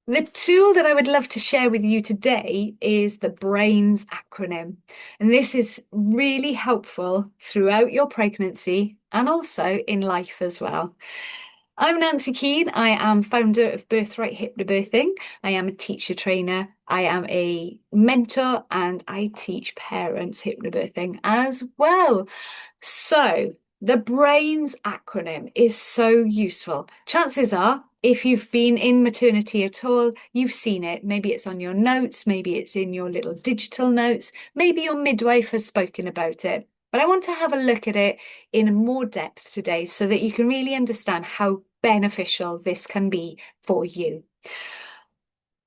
The tool that I would love to share with you today is the BRAINS acronym. And this is really helpful throughout your pregnancy and also in life as well. I'm Nancy Keane. I am founder of Birthright Hypnobirthing. I am a teacher trainer. I am a mentor and I teach parents hypnobirthing as well. So, the BRAINS acronym is so useful. Chances are, if you've been in maternity at all, you've seen it. Maybe it's on your notes, maybe it's in your little digital notes, maybe your midwife has spoken about it. But I want to have a look at it in more depth today so that you can really understand how beneficial this can be for you.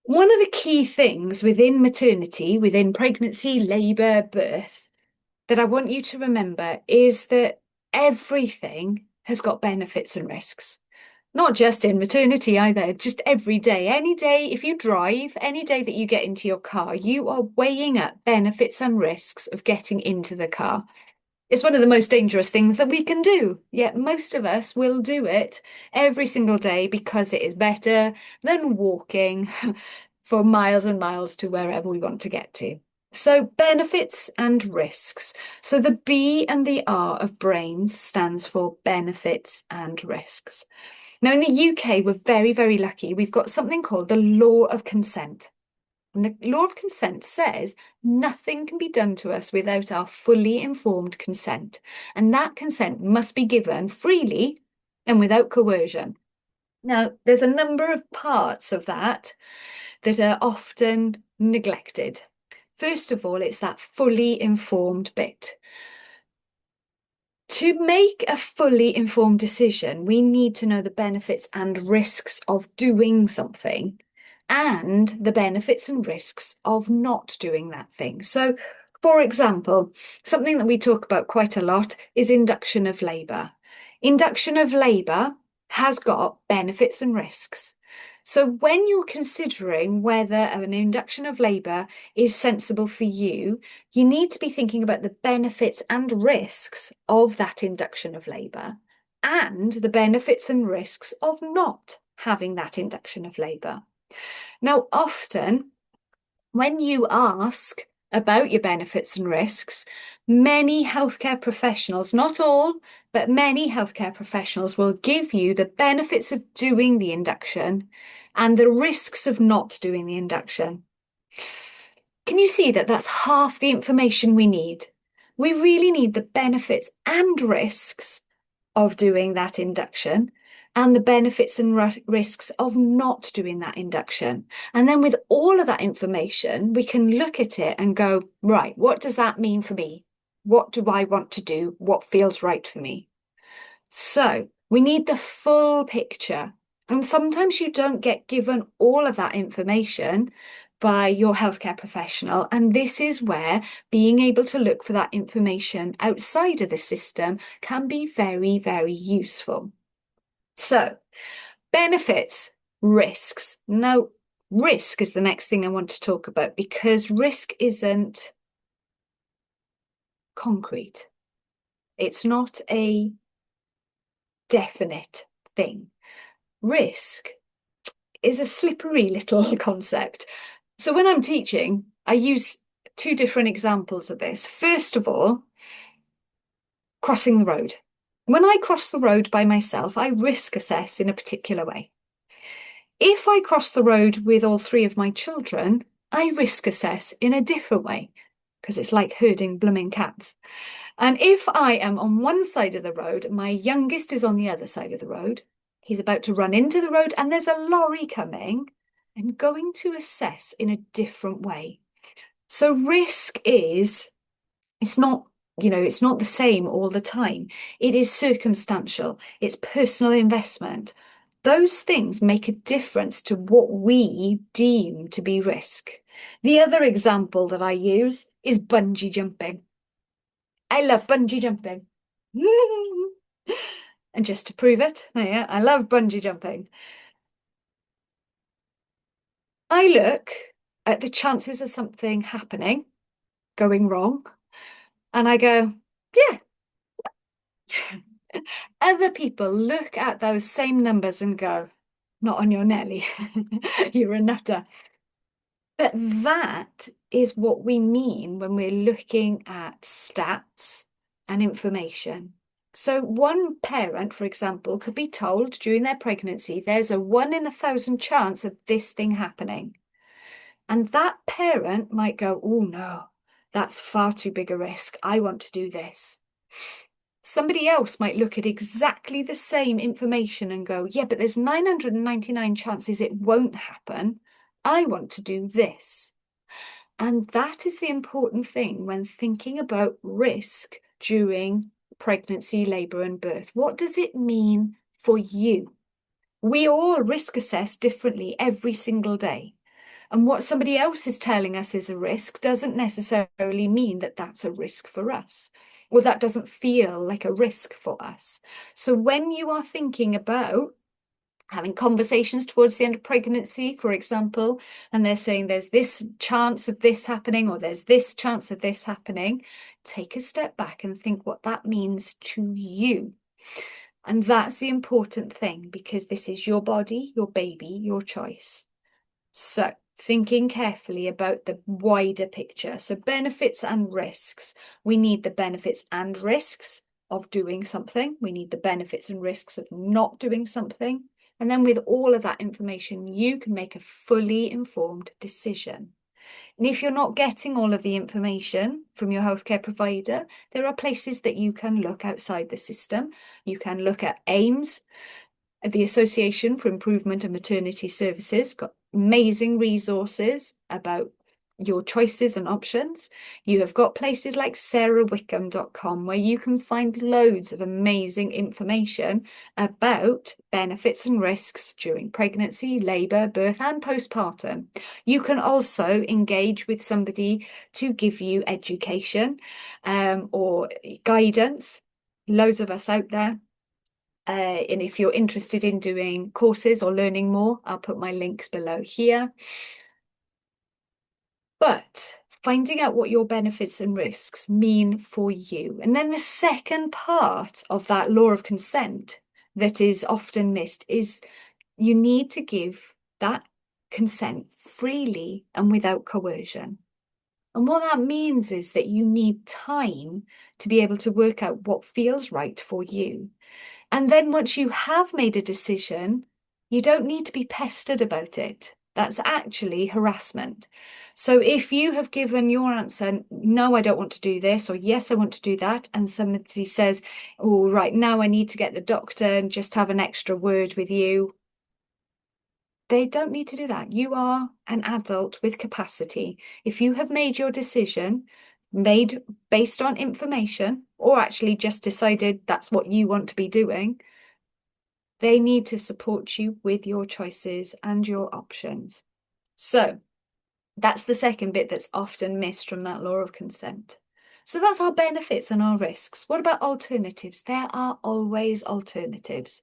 One of the key things within maternity, within pregnancy, labour, birth, that I want you to remember is that everything has got benefits and risks. Not just in maternity either, just every day. Any day, if you drive, any day that you get into your car, you are weighing up benefits and risks of getting into the car. It's one of the most dangerous things that we can do, yet most of us will do it every single day because it is better than walking for miles and miles to wherever we want to get to. So, benefits and risks. So, the B and the R of brains stands for benefits and risks. Now, in the UK, we're very, very lucky. We've got something called the law of consent. And the law of consent says nothing can be done to us without our fully informed consent. And that consent must be given freely and without coercion. Now, there's a number of parts of that that are often neglected. First of all, it's that fully informed bit. To make a fully informed decision, we need to know the benefits and risks of doing something and the benefits and risks of not doing that thing. So, for example, something that we talk about quite a lot is induction of labour. Induction of labour has got benefits and risks. So, when you're considering whether an induction of labour is sensible for you, you need to be thinking about the benefits and risks of that induction of labour and the benefits and risks of not having that induction of labour. Now, often when you ask about your benefits and risks, many healthcare professionals, not all, but many healthcare professionals will give you the benefits of doing the induction and the risks of not doing the induction. Can you see that that's half the information we need? We really need the benefits and risks of doing that induction and the benefits and risks of not doing that induction. And then with all of that information, we can look at it and go, right, what does that mean for me? What do I want to do? What feels right for me? So we need the full picture. And sometimes you don't get given all of that information by your healthcare professional. And this is where being able to look for that information outside of the system can be very, very useful. So, benefits, risks. Now, risk is the next thing I want to talk about because risk isn't concrete. It's not a definite thing. Risk is a slippery little concept. So when I'm teaching, I use two different examples of this. First of all, crossing the road. When I cross the road by myself, I risk assess in a particular way. If I cross the road with all three of my children, I risk assess in a different way because it's like herding blooming cats. And if I am on one side of the road, my youngest is on the other side of the road, he's about to run into the road and there's a lorry coming, I'm going to assess in a different way. So risk is, it's not, it's not the same all the time. It is circumstantial, it's personal investment. Those things make a difference to what we deem to be risk. The other example that I use is bungee jumping. I love bungee jumping. And just to prove it, yeah, I love bungee jumping. I look at the chances of something happening, going wrong, and I go, yeah. Other people look at those same numbers and go, not on your Nelly. You're a nutter. But that is what we mean when we're looking at stats and information. So one parent, for example, could be told during their pregnancy, there's a 1 in 1,000 chance of this thing happening. And that parent might go, oh no, that's far too big a risk. I want to do this. Somebody else might look at exactly the same information and go, yeah, but there's 999 chances it won't happen. I want to do this. And that is the important thing when thinking about risk during pregnancy, labour, and birth. What does it mean for you? We all risk assess differently every single day. And what somebody else is telling us is a risk doesn't necessarily mean that that's a risk for us, or that doesn't feel like a risk for us. So when you are thinking about having conversations towards the end of pregnancy, for example, and they're saying there's this chance of this happening, or there's this chance of this happening, take a step back and think what that means to you. And that's the important thing, because this is your body, your baby, your choice. So thinking carefully about the wider picture. So benefits and risks. We need the benefits and risks of doing something. We need the benefits and risks of not doing something. And then with all of that information, you can make a fully informed decision. And if you're not getting all of the information from your healthcare provider, there are places that you can look outside the system. You can look at AIMS, the Association for Improvement of Maternity Services, got amazing resources about your choices and options. You have got places like sarahwickham.com where you can find loads of amazing information about benefits and risks during pregnancy, labour, birth, and postpartum. You can also engage with somebody to give you education or guidance. Loads of us out there. And if you're interested in doing courses or learning more, I'll put my links below here. But finding out what your benefits and risks mean for you. And then the second part of that law of consent that is often missed is you need to give that consent freely and without coercion. And what that means is that you need time to be able to work out what feels right for you. And then once you have made a decision, you don't need to be pestered about it. That's actually harassment. So if you have given your answer, no, I don't want to do this, or yes, I want to do that, and somebody says, oh, right, now I need to get the doctor and just have an extra word with you, they don't need to do that. You are an adult with capacity. If you have made your decision, made based on information, or actually just decided that's what you want to be doing, they need to support you with your choices and your options. So that's the second bit that's often missed from that law of consent. So that's our benefits and our risks. What about alternatives? There are always alternatives.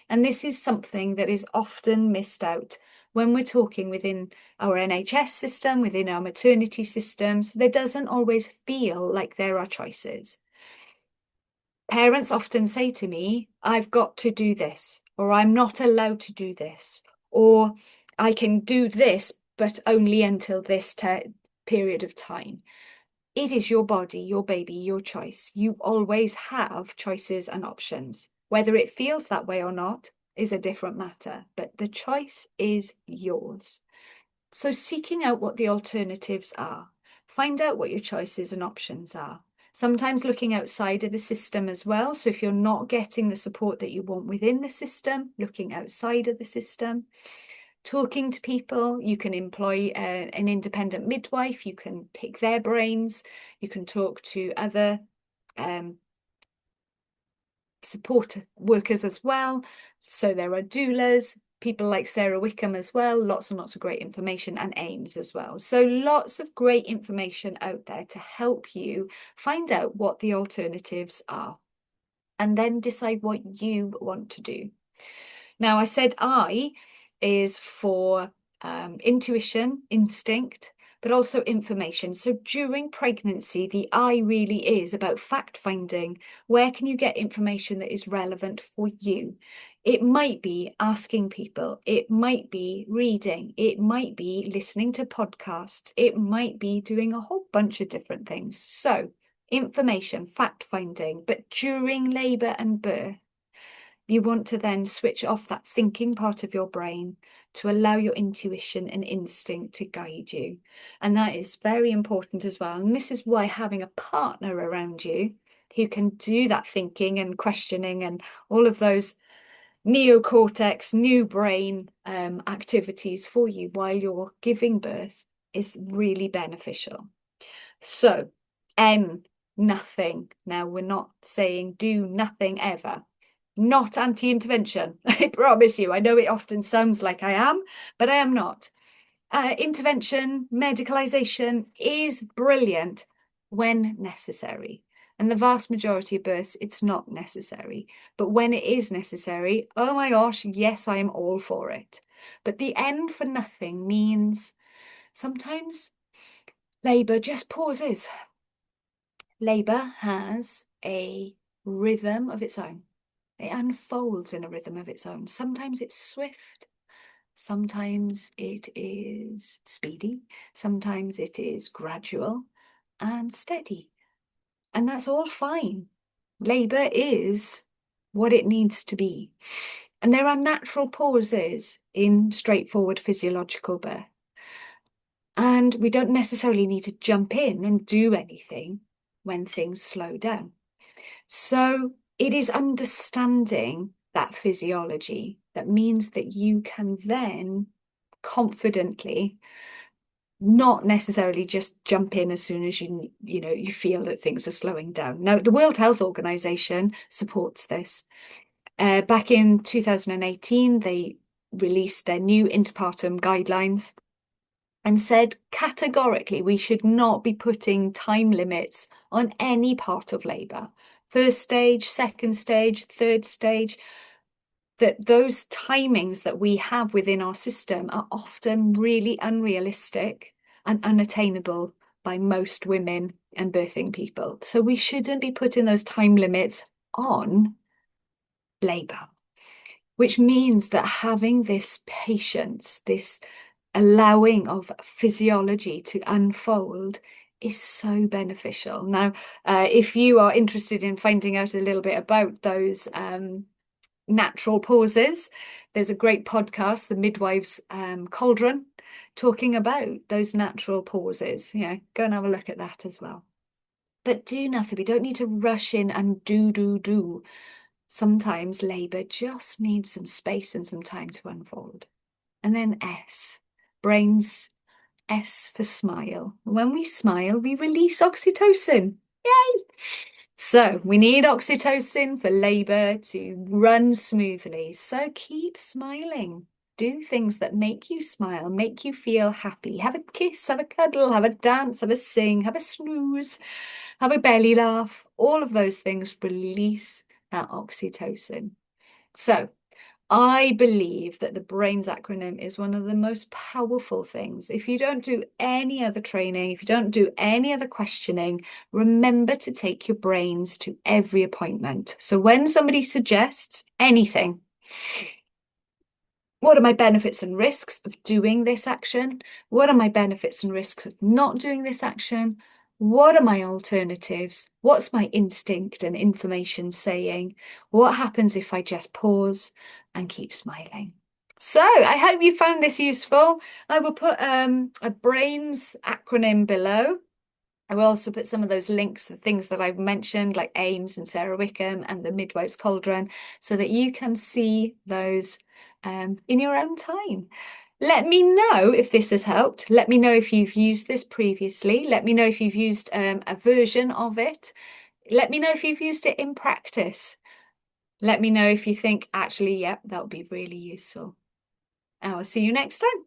And this is something that is often missed out when we're talking within our NHS system, within our maternity systems. There doesn't always feel like there are choices. Parents often say to me, I've got to do this, or I'm not allowed to do this, or I can do this, but only until this period of time. It is your body, your baby, your choice. You always have choices and options. Whether it feels that way or not is a different matter, but the choice is yours. So seeking out what the alternatives are, find out what your choices and options are. Sometimes looking outside of the system as well. So if you're not getting the support that you want within the system, looking outside of the system, talking to people. You can employ an independent midwife, you can pick their brains, you can talk to other support workers as well. So there are doulas, people like Sarah Wickham as well, lots and lots of great information, and AIMS as well. So lots of great information out there to help you find out what the alternatives are and then decide what you want to do. Now, I said I is for intuition, instinct, but also information. So during pregnancy, the I really is about fact finding. Where can you get information that is relevant for you? It might be asking people, it might be reading, it might be listening to podcasts, it might be doing a whole bunch of different things. So information, fact finding, but during labour and birth, you want to then switch off that thinking part of your brain to allow your intuition and instinct to guide you. And that is very important as well. And this is why having a partner around you who can do that thinking and questioning and all of those neocortex, new brain activities for you while you're giving birth is really beneficial. So, nothing. Now, we're not saying do nothing ever. Not anti-intervention, I promise you. I know it often sounds like I am, but I am not. Intervention, medicalisation is brilliant when necessary. And the vast majority of births, it's not necessary. But when it is necessary, oh my gosh, yes, I am all for it. But the end for nothing means sometimes labour just pauses. Labour has a rhythm of its own. It unfolds in a rhythm of its own. Sometimes it's swift, sometimes it is speedy, sometimes it is gradual and steady. And that's all fine. Labour is what it needs to be. And there are natural pauses in straightforward physiological birth. And we don't necessarily need to jump in and do anything when things slow down. So it is understanding that physiology that means that you can then confidently not necessarily just jump in as soon as you feel that things are slowing down. Now, the World Health Organization supports this. Back in 2018, they released their new interpartum guidelines and said categorically we should not be putting time limits on any part of labour. First stage, second stage, third stage, that those timings that we have within our system are often really unrealistic and unattainable by most women and birthing people. So we shouldn't be putting those time limits on labour, which means that having this patience, this allowing of physiology to unfold is so beneficial. Now, if you are interested in finding out a little bit about those natural pauses, there's a great podcast, The Midwife's Cauldron, talking about those natural pauses. Go and have a look at that as well. But do nothing. We don't need to rush in and do. Sometimes labour just needs some space and some time to unfold. And then S, brains, S for smile. When we smile, we release oxytocin. Yay! So we need oxytocin for labour to run smoothly. So keep smiling. Do things that make you smile, make you feel happy. Have a kiss, have a cuddle, have a dance, have a sing, have a snooze, have a belly laugh. All of those things release that oxytocin. So I believe that the BRAINS acronym is one of the most powerful things. If you don't do any other training, if you don't do any other questioning, remember to take your brains to every appointment. So when somebody suggests anything, what are my benefits and risks of doing this action? What are my benefits and risks of not doing this action? What are my alternatives? What's my instinct and information saying? What happens if I just pause and keep smiling? So I hope you found this useful. I will put a BRAINS acronym below. I will also put some of those links to things that I've mentioned, like AIMS and Sarah Wickham and the Midwife's Cauldron, so that you can see those in your own time. Let me know if this has helped. Let me know if you've used this previously. Let me know if you've used a version of it. Let me know if you've used it in practice. Let me know if you think, actually, yep, that would be really useful. I will see you next time.